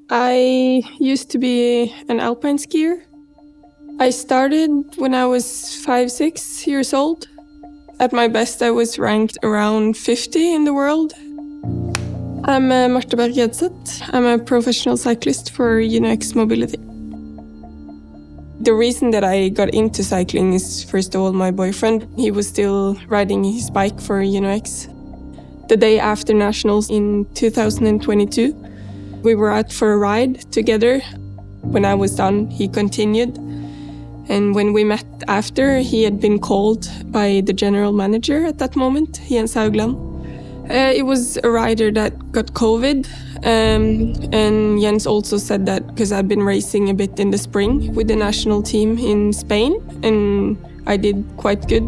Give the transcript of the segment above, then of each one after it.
I used to be an alpine skier. I started when I was 5-6 years old. At my best, I was ranked around 50 in the world. I'm Marte Berg Edseth. I'm a professional cyclist for UnoX Mobility. The reason that I got into cycling is, first of all, my boyfriend. He was still riding his bike for UnoX. The day after Nationals in 2022, we were out for a ride together. When I was done, he continued. And when we met after, he had been called by the general manager at that moment, Jens Haugland. It was a rider that got COVID, and Jens also said that because I've been racing a bit in the spring with the national team in Spain, and I did quite good.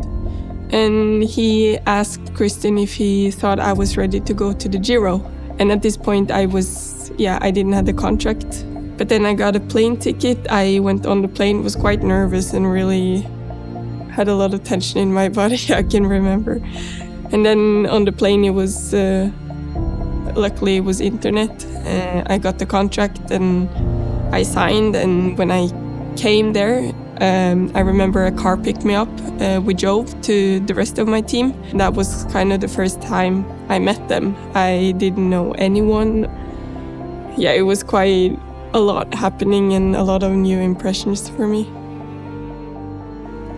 And he asked Kristin if he thought I was ready to go to the Giro. And at this point, I didn't have the contract. But then I got a plane ticket. I went on the plane, was quite nervous and really had a lot of tension in my body, I can remember. And then on the plane, it was, luckily it was internet. I got the contract and I signed. And when I came there, I remember a car picked me up. We drove to the rest of my team. That was kind of the first time I met them. I didn't know anyone. Yeah, it was quite a lot happening and a lot of new impressions for me.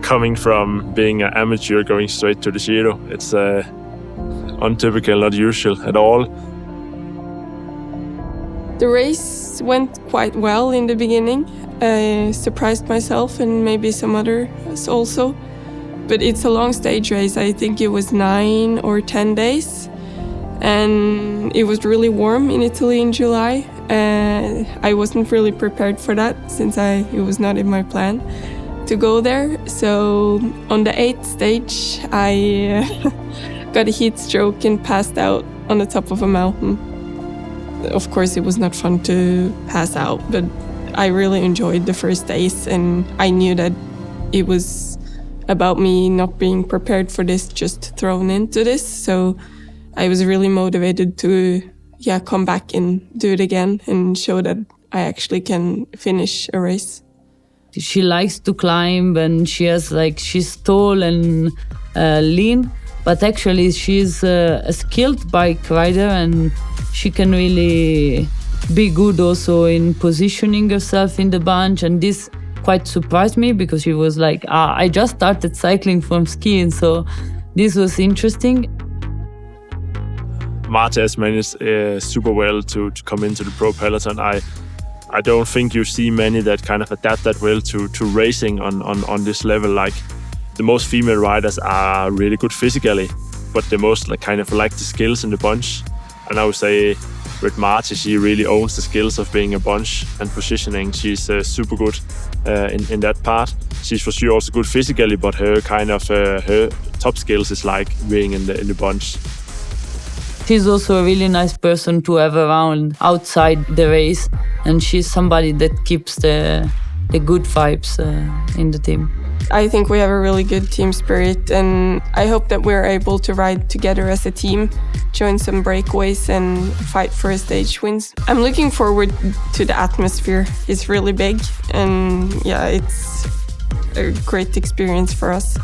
Coming from being an amateur going straight to the Giro, it's untypical, not usual at all. The race went quite well in the beginning. I surprised myself and maybe some others also. But it's a long stage race. I think it was 9 or 10 days. And it was really warm in Italy in July. I wasn't really prepared for that since it was not in my plan to go there. So on the 8th stage, I got a heat stroke and passed out on the top of a mountain. Of course, it was not fun to pass out, but I really enjoyed the first days, and I knew that it was about me not being prepared for this, just thrown into this. So I was really motivated to come back and do it again and show that I actually can finish a race. She likes to climb, and she's tall and lean, but actually she's a skilled bike rider, and she can really be good also in positioning herself in the bunch. And this quite surprised me because she was like, I just started cycling from skiing, so this was interesting. Marte has managed super well to come into the pro peloton. I don't think you see many that kind of adapt that well to racing on this level. Like, the most female riders are really good physically, but the most kind of like the skills in the bunch. And I would say with Marte, she really owns the skills of being a bunch and positioning. She's super good in that part. She's for sure also good physically, but her her top skills is like being in the bunch. She's also a really nice person to have around outside the race, and she's somebody that keeps the good vibes in the team. I think we have a really good team spirit, and I hope that we're able to ride together as a team, join some breakaways and fight for a stage wins. I'm looking forward to the atmosphere. It's really big, and it's a great experience for us.